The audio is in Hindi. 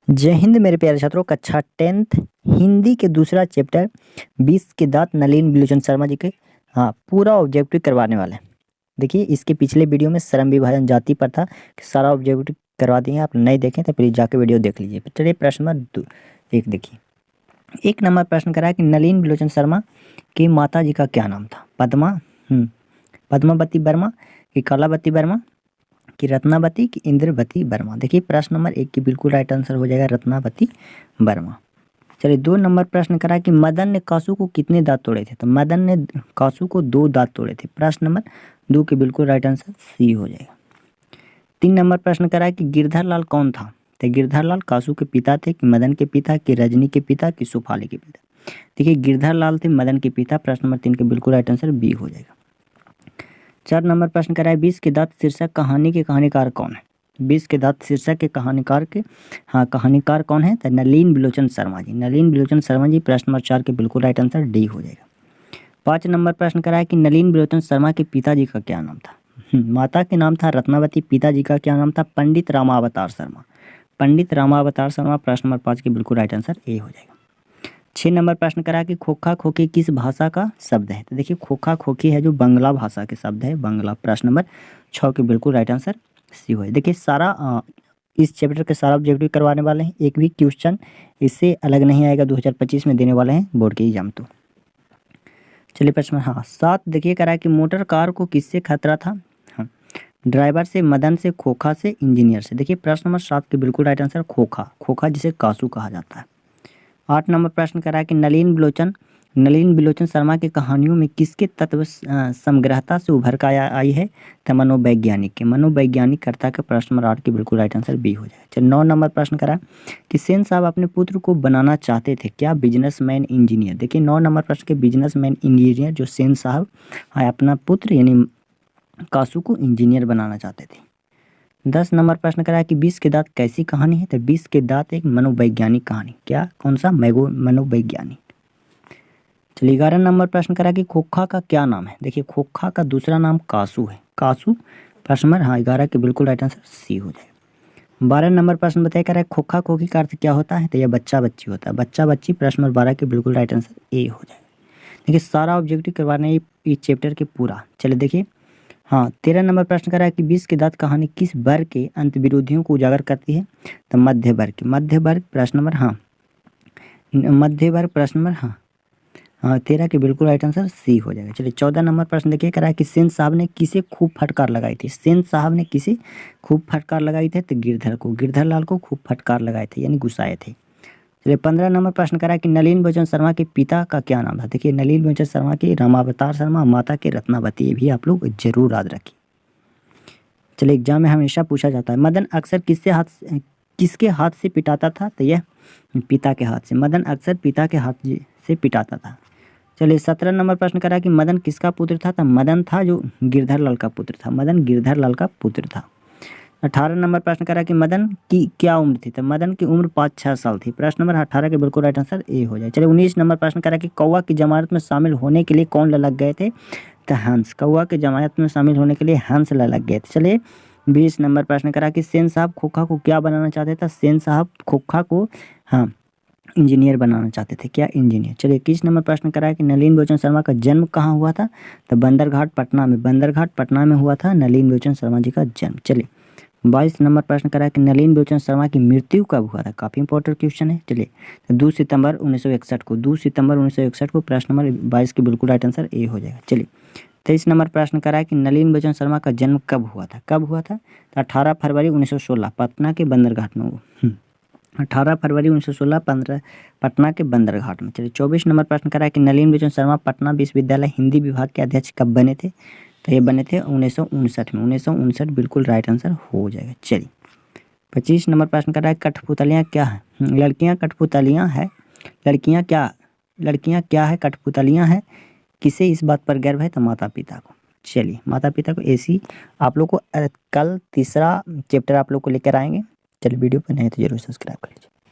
जय हिंद मेरे प्यारे छात्रों, कक्षा 10th हिंदी के दूसरा चैप्टर 20 के दांत नलिन बिलोचन शर्मा जी के पूरा ऑब्जेक्टिव करवाने वाले हैं। देखिए, इसके पिछले वीडियो में श्रम विभाजन जाति पर था कि सारा ऑब्जेक्टिव करवा दिए हैं। आप नहीं देखें तो प्लीज जाके वीडियो देख लीजिए। चलिए प्रश्न नंबर 1 देखिए। 1 नंबर प्रश्न करा है कि नलिन बिलोचन शर्मा की माता जी का क्या नाम था? पद्मावती वर्मा कि कलावती वर्मा कि रत्नावती कि इंद्रवती वर्मा। देखिए प्रश्न नंबर 1 की बिल्कुल राइट आंसर हो जाएगा रत्नावती वर्मा। चलिए 2 नंबर प्रश्न करा कि मदन ने कासू को कितने दांत तोड़े थे? तो मदन ने कासू को 2 दांत तोड़े थे। प्रश्न नंबर 2 की बिल्कुल राइट आंसर सी हो जाएगा। 3 नंबर प्रश्न करा कि गिरधर लाल कौन था? तो गिरधर लाल कासू के पिता थे कि मदन के पिता कि रजनी के पिता कि सुफाली के पिता? देखिए गिरधर लाल थे मदन के पिता। प्रश्न नंबर 3 के बिल्कुल राइट आंसर बी हो जाएगा। 4 नंबर प्रश्न करा है 20 के दांत शीर्षक कहानी के कहानीकार कौन है? 20 के दांत शीर्षक के कहानीकार कौन है? तो नलिन बिलोचन शर्मा जी। नलिन बिलोचन शर्मा जी। प्रश्न नंबर 4 के बिल्कुल राइट आंसर डी हो जाएगा। 5 नंबर प्रश्न करा है कि नलिन बिलोचन शर्मा के पिताजी का क्या नाम था? माता के नाम था रत्नावती। पिताजी का क्या नाम था? पंडित रामावतार शर्मा। पंडित रामावतार शर्मा। प्रश्न नंबर 5 के बिल्कुल राइट आंसर ए हो जाएगा। 6 नंबर प्रश्न करा कि खोखा खोखी किस भाषा का शब्द है? तो देखिए खोखा खोखी है जो बांग्ला भाषा के शब्द है, बांग्ला। प्रश्न नंबर 6 के बिल्कुल राइट आंसर सी हो। देखिए सारा इस चैप्टर के सारा ऑब्जेक्टिव करवाने वाले हैं। एक भी क्वेश्चन इससे अलग नहीं आएगा। 2025 में देने वाले हैं बोर्ड के एग्जाम। तो चलिए प्रश्न 7 देखिए करा कि मोटर कार को किससे खतरा था? ड्राइवर से, मदन से, खोखा से, इंजीनियर से। देखिए प्रश्न नंबर 7 के बिल्कुल राइट आंसर खोखा। खोखा जिसे कासू कहा जाता है। 8 नंबर प्रश्न करा है कि नलिन बिलोचन शर्मा की कहानियों में किसके तत्व समग्रता से उभर कर आई है? तो मनोवैज्ञानिक के। मनोवैज्ञानिक कर्ता के। प्रश्न नंबर 8 की बिल्कुल राइट आंसर बी हो जाएगा। चलिए 9 नंबर प्रश्न करा कि सेन साहब अपने पुत्र को बनाना चाहते थे क्या? Businessman engineer. देखिए 9 नंबर प्रश्न के बिजनेसमैन इंजीनियर जो सेन साहब अपना पुत्र यानी कासू को इंजीनियर बनाना चाहते थे। 10 नंबर प्रश्न करा है कि 20 के दांत कैसी कहानी है? तो 20 के दांत एक मनोवैज्ञानिक कहानी। क्या? कौन सा? मनोवैज्ञानिक। चलिए 11 नंबर प्रश्न करा कि खोखा का क्या नाम है? देखिए खोखा का दूसरा नाम कासू है। कासू। प्रश्न नंबर 11 के बिल्कुल राइट आंसर सी हो जाएगा। 12 नंबर प्रश्न बताया करा है खोखा खोखी का अर्थ क्या होता है? तो यह बच्चा बच्ची होता है। बच्चा बच्ची। प्रश्न नंबर 12 के बिल्कुल राइट आंसर ए हो जाएगा। देखिए सारा ऑब्जेक्टिव करवाने इस चैप्टर के पूरा। चलिए देखिए 13 नंबर प्रश्न करा है कि 20 के दांत कहानी किस वर्ग के अंतविरोधियों को उजागर करती है? तो मध्य वर्ग। मध्य वर्ग। प्रश्न नंबर मध्य वर्ग। प्रश्न नंबर 13 के बिल्कुल राइट आंसर सी हो जाएगा। चलिए 14 नंबर प्रश्न देखिए करा है कि सेन साहब ने किसे खूब फटकार लगाई थी? सेन साहब ने किसे खूब फटकार लगाई थी? तो गिरधर को। गिरधर लाल को खूब फटकार लगाए थे यानी गुस्साए थे। चलिए 15 नंबर प्रश्न करा है कि नलिन बिलोचन शर्मा के पिता का क्या नाम था? देखिए नलिन बिलोचन शर्मा के रामावतार शर्मा, माता के रत्नावती। ये भी आप लोग जरूर याद रखिए। चलिए एग्जाम में हमेशा पूछा जाता है मदन अक्सर किसके हाथ से पिटाता था? तो यह पिता के हाथ से। मदन अक्सर पिता के हाथ से पिटाता था। चलिए 17 नंबर प्रश्न करा कि मदन किसका पुत्र था? तो मदन था जो गिरधर लाल का पुत्र था। मदन गिरधर लाल का पुत्र था। 18 नंबर प्रश्न करा कि मदन की क्या उम्र थी? तो मदन की उम्र 5-6 साल थी। प्रश्न नंबर 18 के बिल्कुल राइट आंसर ए हो जाए। चलिए 19 नंबर प्रश्न करा कि कौवा की जमानत में शामिल होने के लिए कौन ललक गए थे? तो हंस। कौवा के जमानत में शामिल होने के लिए हंस ललक गए थे। चलिए 20 नंबर प्रश्न करा कि सेन साहब खोखा को क्या बनाना चाहते थे? सेन साहब खोखा को इंजीनियर बनाना चाहते थे। क्या? इंजीनियर। चलिए 21 नंबर प्रश्न करा है कि नलिन बिलोचन शर्मा का जन्म कहाँ हुआ था? तो बंदरघाट पटना में। बंदरघाट पटना में हुआ था नलिन बिलोचन शर्मा जी का जन्म। चलिए 22 नंबर प्रश्न करा है कि नलिन बिलोचन शर्मा की मृत्यु कब हुआ था? काफ़ी इंपॉर्टेंट क्वेश्चन है। चलिए तो 2 सितंबर 1961 को। 2 सितंबर 1961 को। प्रश्न नंबर 22 के बिल्कुल राइट आंसर ए हो जाएगा। चलिए 23 नंबर प्रश्न करा है कि नलिन बिलोचन शर्मा का जन्म कब हुआ था? कब हुआ था? तो 18 फरवरी 1916 पटना के बंदरघाट में हुआ। 18 फरवरी 1916 पटना के बंदरघाट में। चलिए 24 नंबर प्रश्न करा है कि नलिन बिलोचन शर्मा पटना विश्वविद्यालय हिंदी विभाग के अध्यक्ष कब बने थे? तो ये बने थे 1959 में। 1959 बिल्कुल राइट आंसर हो जाएगा। चलिए 25 नंबर प्रश्न करा है कठपुतलियाँ क्या है? लड़कियाँ कठपुतलियाँ है। लड़कियाँ क्या है? कठपुतलियाँ है। किसे इस बात पर गर्व है? तो माता पिता को। चलिए माता पिता को। ऐसी आप लोग को कल तीसरा चैप्टर आप लोग को लेकर आएंगे। चलिए वीडियो पर नहीं तो जरूर सब्सक्राइब कर लीजिए।